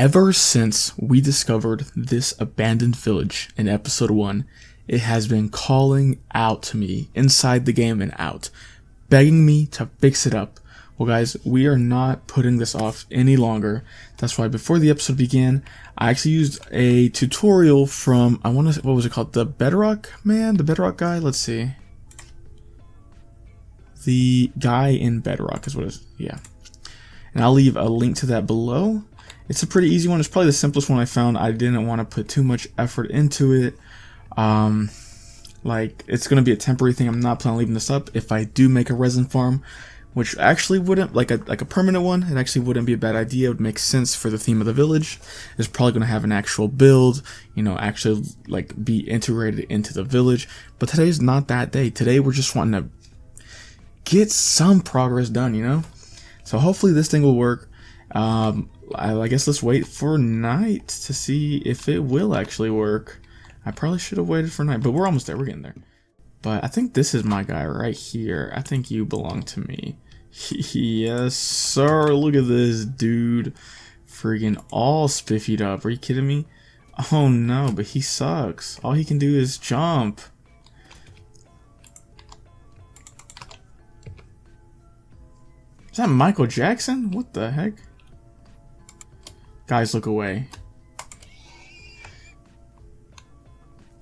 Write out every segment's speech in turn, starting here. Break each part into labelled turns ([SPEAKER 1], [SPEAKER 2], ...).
[SPEAKER 1] Ever since we discovered this abandoned village in episode 1, it has been calling out to me inside the game and out, begging me to fix it up. Well guys, we are not putting this off any longer. That's why before the episode began, I actually used a tutorial from, what was it called? The Bedrock man? The Bedrock guy? Let's see. The guy in Bedrock is what it is. Yeah. And I'll leave a link to that below. It's a pretty easy one. It's probably the simplest one I found. I didn't want to put too much effort into it. Like, it's going to be a temporary thing. I'm not planning on leaving this up. If I do make a resin farm, which actually wouldn't, like a permanent one, it actually wouldn't be a bad idea. It would make sense for the theme of the village. It's probably going to have an actual build, you know, actually like be integrated into the village. But today's not that day. Today we're just wanting to get some progress done, you know? So hopefully this thing will work. I guess let's wait for night to see if it will actually work. I probably should have waited for night, but we're almost there. We're getting there. But I think this is my guy right here. I think you belong to me. Yes, sir. Look at this dude. Freaking all spiffied up. Are you kidding me? Oh no, but he sucks. All he can do is jump. Is that Michael Jackson? What the heck? Guys, look away.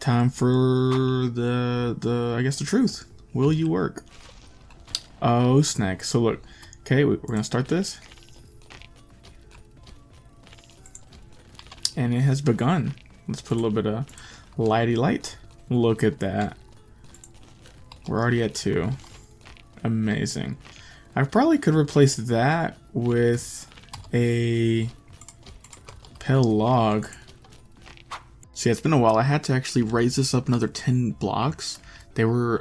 [SPEAKER 1] Time for I guess the truth. Will you work? Oh, snack. So look, okay, we're gonna start this. And it has begun. Let's put a little bit of lighty light. Look at that. We're already at 2. Amazing. I probably could replace that with a pale log. See, it's been a while. I had to actually raise this up another 10 blocks. They were,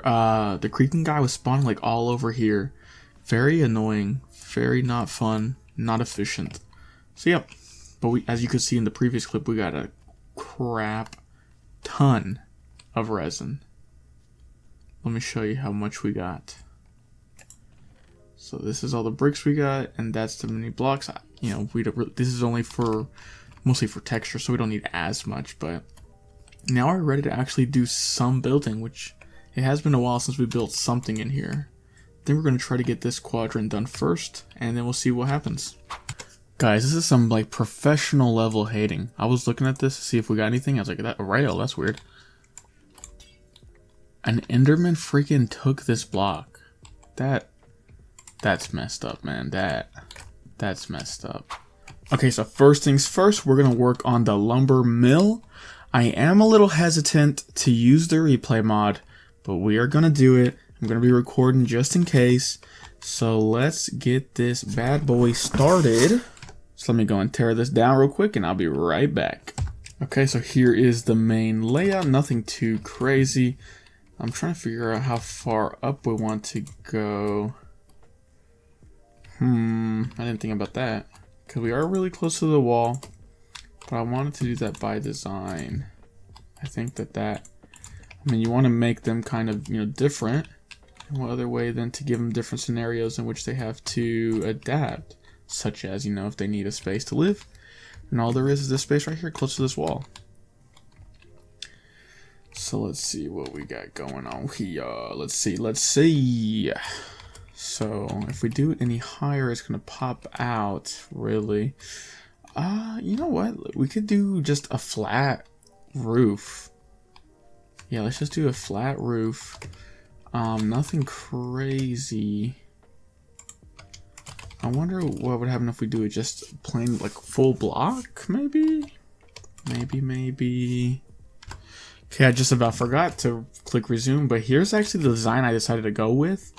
[SPEAKER 1] the creeping guy was spawning like all over here. Very annoying, very not fun, not efficient. So yep, but as you could see in the previous clip, we got a crap ton of resin. Let me show you how much we got. So this is all the bricks we got, and that's the mini blocks. You know, this is only for mostly for texture, so we don't need as much. But now we're ready to actually do some building, which it has been a while since we built something in here. Then we're going to try to get this quadrant done first, and then we'll see what happens. Guys, this is some like professional level hating. I was looking at this to see if we got anything. I was like, oh, that's weird. An Enderman freaking took this block. That's messed up, man. That's messed up. Okay, so first things first, we're going to work on the lumber mill. I am a little hesitant to use the replay mod, but we are going to do it. I'm going to be recording just in case. So let's get this bad boy started. So let me go and tear this down real quick and I'll be right back. Okay, so here is the main layout. Nothing too crazy. I'm trying to figure out how far up we want to go. I didn't think about that. Because we are really close to the wall, but I wanted to do that by design. I think I mean, you want to make them kind of, you know, different. And what other way than to give them different scenarios in which they have to adapt, such as, you know, if they need a space to live, and all there is this space right here close to this wall. So let's see what we got going on here. Let's see. So if we do it any higher, it's gonna pop out, really. You know what? We could do just a flat roof. Yeah, let's just do a flat roof. Nothing crazy. I wonder what would happen if we do it just plain, like, full block, maybe? Maybe. Okay, I just about forgot to click resume, but here's actually the design I decided to go with.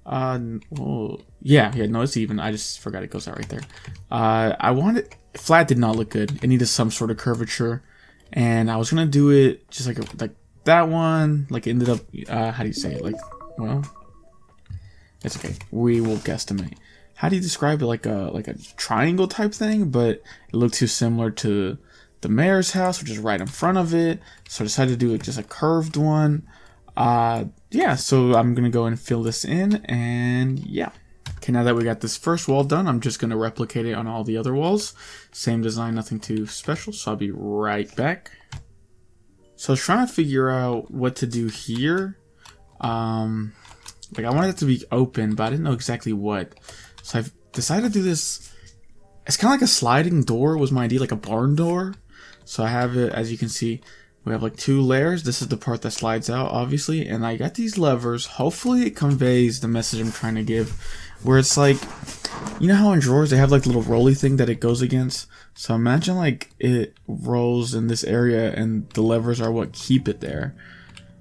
[SPEAKER 1] Well, yeah, no, it's even. I just forgot it goes out right there. I wanted flat did not look good. It needed some sort of curvature, and I was gonna do it just like that one. Like, it ended up, how do you say it? Like, well, it's okay. We will guesstimate. How do you describe it? Like a triangle type thing, but it looked too similar to the mayor's house, which is right in front of it. So I decided to do it just a curved one. Yeah, so I'm gonna go and fill this in, and yeah. Okay, now that we got this first wall done, I'm just going to replicate it on all the other walls. Same design, nothing too special, so I'll be right back. So I was trying to figure out what to do here. Like I wanted it to be open, but I didn't know exactly what. So I've decided to do this. It's kind of like a sliding door was my idea, like a barn door. So I have it, as you can see, we have like 2 layers. This is the part that slides out, obviously. And I got these levers. Hopefully it conveys the message I'm trying to give. Where it's like, you know how in drawers they have like little rolly thing that it goes against? So imagine like it rolls in this area and the levers are what keep it there.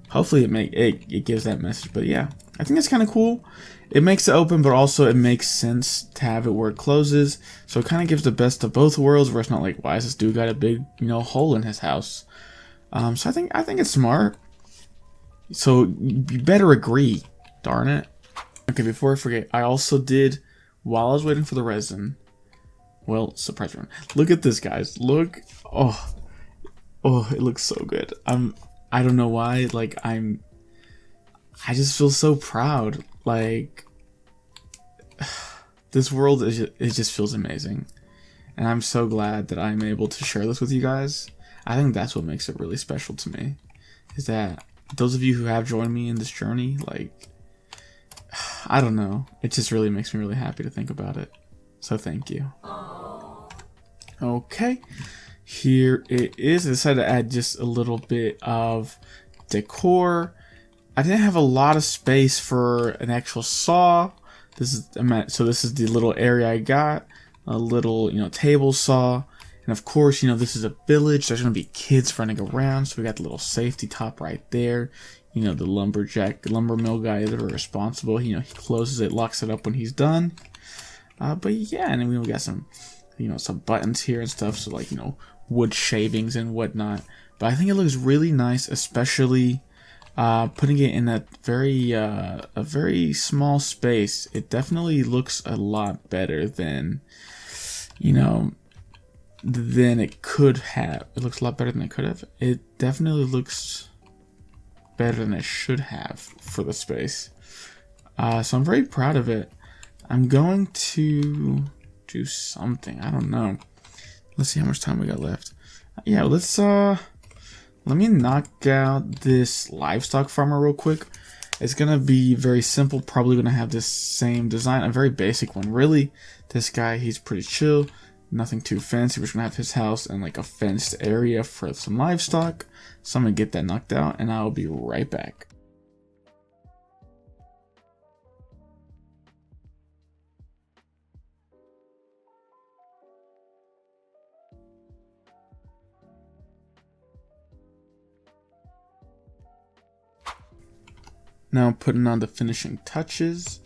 [SPEAKER 1] Hopefully it gives that message. But yeah, I think it's kind of cool. It makes it open, but also it makes sense to have it where it closes. So it kind of gives the best of both worlds, where it's not like, why is this dude got a big, hole in his house? So I think it's smart. So you better agree, darn it. Okay, before I forget, I also did, while I was waiting for the resin, well, surprise everyone. Look at this, guys. Look. Oh, it looks so good. I don't know why, like, I just feel so proud. Like, this world, it just feels amazing. And I'm so glad that I'm able to share this with you guys. I think that's what makes it really special to me. Is that those of you who have joined me in this journey, like, I don't know. It just really makes me really happy to think about it. So thank you. Okay. Here it is. I decided to add just a little bit of decor. I didn't have a lot of space for an actual saw. This is the little area I got. A little, table saw. And of course, this is a village. There's going to be kids running around. So we got the little safety top right there. The lumber mill guy that are responsible. He closes it, locks it up when he's done. But yeah, and then we got some, some buttons here and stuff. So like, wood shavings and whatnot. But I think it looks really nice, especially putting it in a very small space. It definitely looks a lot better than, than it could have. It looks a lot better than it could have. It definitely looks better than it should have for the space. So I'm very proud of it. I'm going to do something. I don't know. Let's see how much time we got left. Yeah, let me knock out this livestock farmer real quick. It's gonna be very simple, probably gonna have this same design, a very basic one. Really, this guy, he's pretty chill, nothing too fancy. We're just gonna have his house and like a fenced area for some livestock. So I'm gonna get that knocked out and I'll be right back. Now putting on the finishing touches.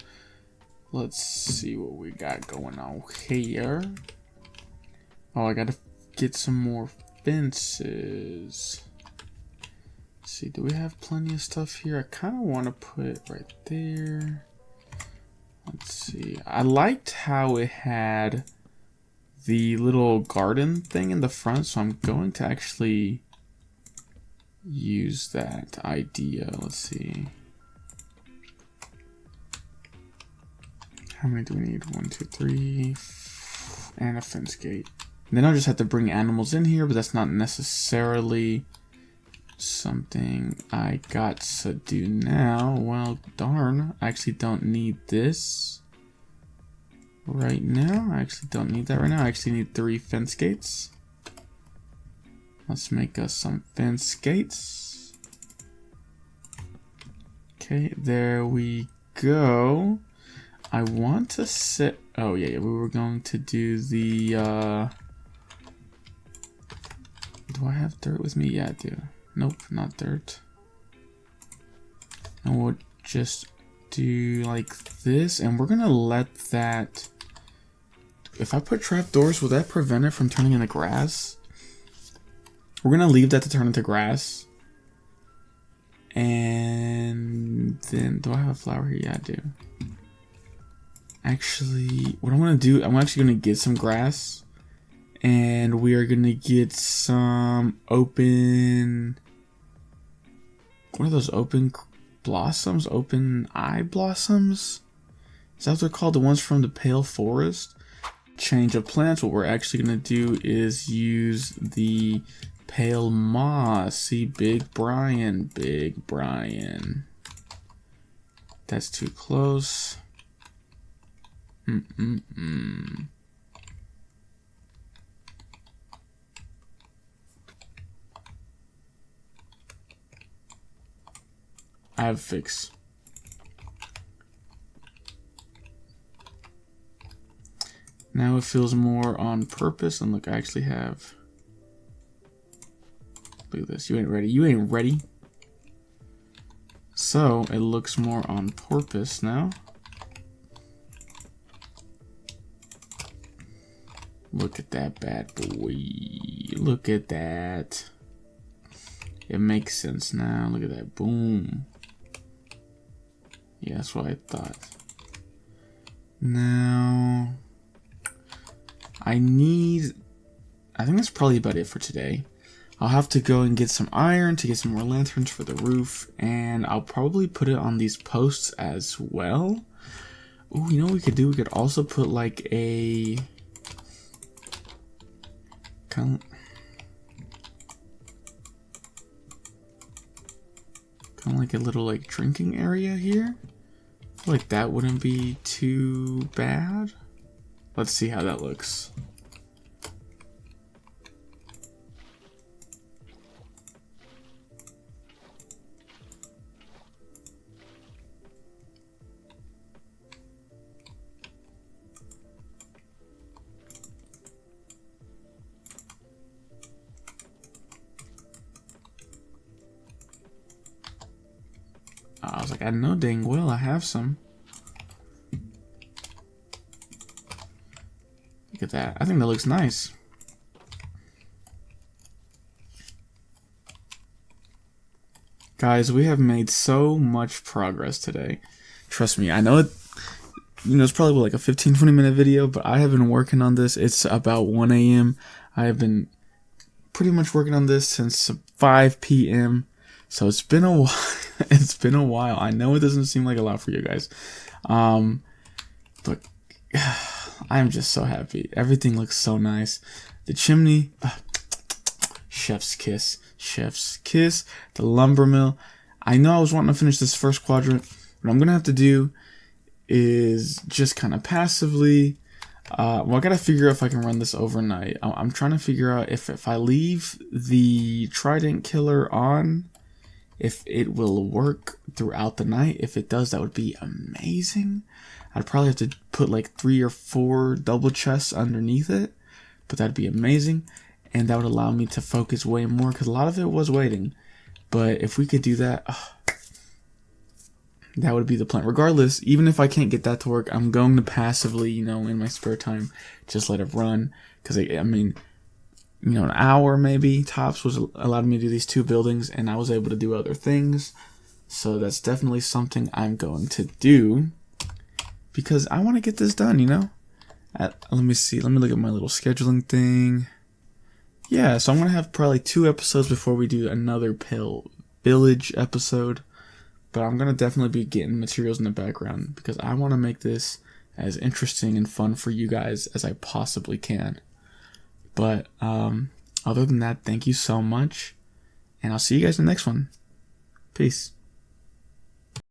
[SPEAKER 1] Let's see what we got going on here. Oh, I gotta get some more fences. Let's see, do we have plenty of stuff here? I kind of want to put it right there. Let's see. I liked how it had the little garden thing in the front, so I'm going to actually use that idea. Let's see. How many do we need? 1, 2, 3, and a fence gate. And then I'll just have to bring animals in here, but that's not necessarily something I got to do now. Well, darn, I actually don't need this right now. I actually don't need that right now. I actually need 3 fence gates. Let's make us some fence gates. Okay, there we go. I want to set, oh yeah, we were going to do the, do I have dirt with me? Yeah, I do. Nope, not dirt. And we'll just do like this, and we're gonna let that, if I put trapdoors, will that prevent it from turning into grass? We're gonna leave that to turn into grass. And then, do I have a flower here? Yeah, I do. Actually, what I'm going to do, I'm actually going to get some grass. And we are going to get some open... What are those open blossoms? Open eye blossoms? Is that what they're called? The ones from the Pale Forest? Change of plants. What we're actually going to do is use the Pale Moss. See, Big Brian. Big Brian. That's too close. I have a fix. Now it feels more on purpose. And look, I actually have... Look at this. You ain't ready. You ain't ready. So it looks more on purpose now. Look at that bad boy. Look at that. It makes sense now. Look at that. Boom. Yeah, that's what I thought. Now, I think that's probably about it for today. I'll have to go and get some iron to get some more lanterns for the roof, and I'll probably put it on these posts as well. Ooh, you know what we could do? We could also put like a kind of like a little like drinking area here. I feel like that wouldn't be too bad. Let's see how that looks. I was like, I know dang well I have some. Look at that. I think that looks nice. Guys, we have made so much progress today. Trust me, I know it, it's probably like a 15-20 minute video, but I have been working on this. It's about 1 a.m. I have been pretty much working on this since 5 p.m. So it's been a while. It's been a while. I know it doesn't seem like a lot for you guys. But I'm just so happy. Everything looks so nice. The chimney, chef's kiss. Chef's kiss. The lumber mill. I know I was wanting to finish this first quadrant. What I'm going to have to do is just kind of passively... well, I got to figure out if I can run this overnight. I'm trying to figure out if I leave the trident killer on, if it will work throughout the night. If it does, that would be amazing. I'd probably have to put like 3 or 4 double chests underneath it, but that'd be amazing. And that would allow me to focus way more, because a lot of it was waiting. But if we could do that, that would be the plan. Regardless, even if I can't get that to work, I'm going to passively, in my spare time, just let it run. Because, I mean, an hour maybe tops was allowed me to do these 2 buildings, and I was able to do other things. So that's definitely something I'm going to do, because I want to get this done, Let me see. Let me look at my little scheduling thing. Yeah, so I'm going to have probably 2 episodes before we do another Pale Village episode. But I'm going to definitely be getting materials in the background, because I want to make this as interesting and fun for you guys as I possibly can. But other than that, thank you so much. And I'll see you guys in the next one. Peace.